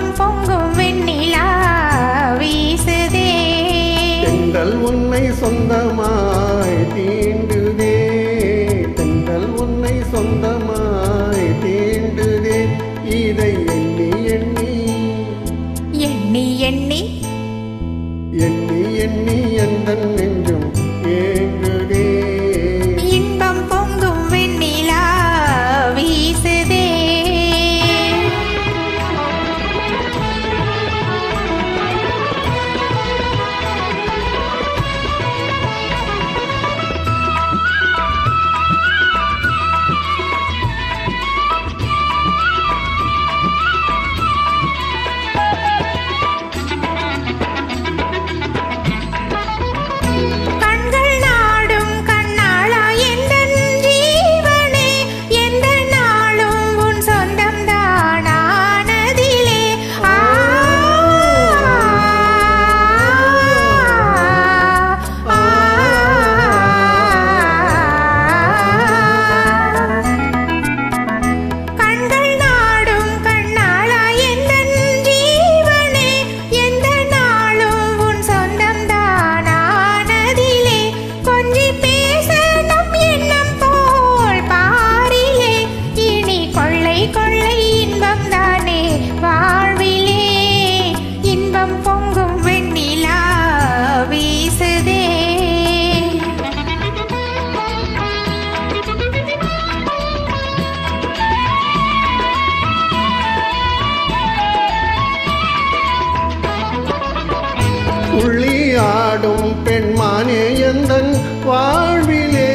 இன்பம் பொங்கும் வெண்ணிலா வீசுதே தென்றல் உன்னை சொந்தமாய் தீண்டுதே தென்றல் உன்னை சொந்தமாய் தீண்டுதே இதை எண்ணி எண்ணி எண்ணி எண்ணி எண்ணி எண்ணி எந்தன் நெஞ்சும் ஏங்குதே இன்பம் பொங்கும் வெண்ணிலா வீசுதே உள்ளியாடும் பெண்மானே எந்தன் வாழ்விலே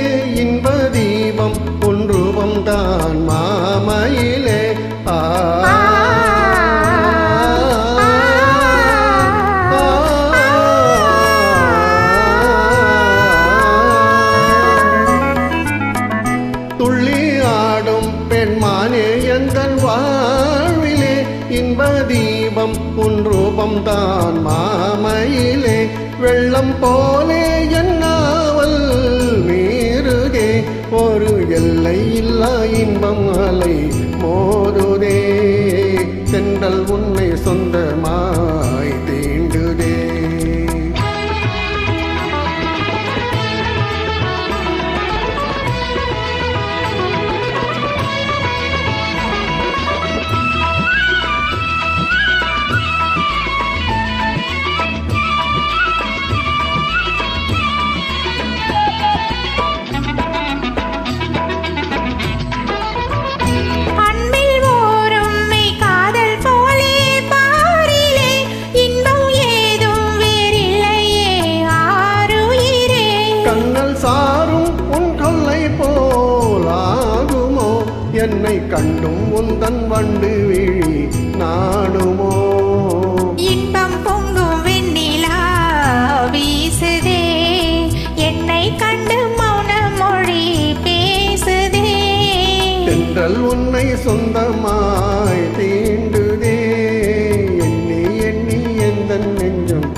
இன்ப தீபம் ஒன்றுவம் தான் மாமையிலே துள்ளியாடும் பெண்மானே எந்தன் வாழ்விலே இன்ப தீபம் ஒன்றுவம் தான் மாமையிலே வெள்ளம் போலே என்னாவல் மீறுதே ஒரு எல்லை இல்லா இன்பம் அலை மோதுதே தென்றல் உன்னை சொந்தமாய் தீண்டுதே என்னை கண்டும் உந்தன் வண்டு விழி நாடுமோ இன்பம் பொங்கும் வெண்ணிலா வீசுதே என்னை கண்டு மௌன மொழி பேசுதே தென்றல் உன்னை சொந்தமாய் தீண்டுதே எண்ணி எண்ணி எந்தன் நெஞ்சும்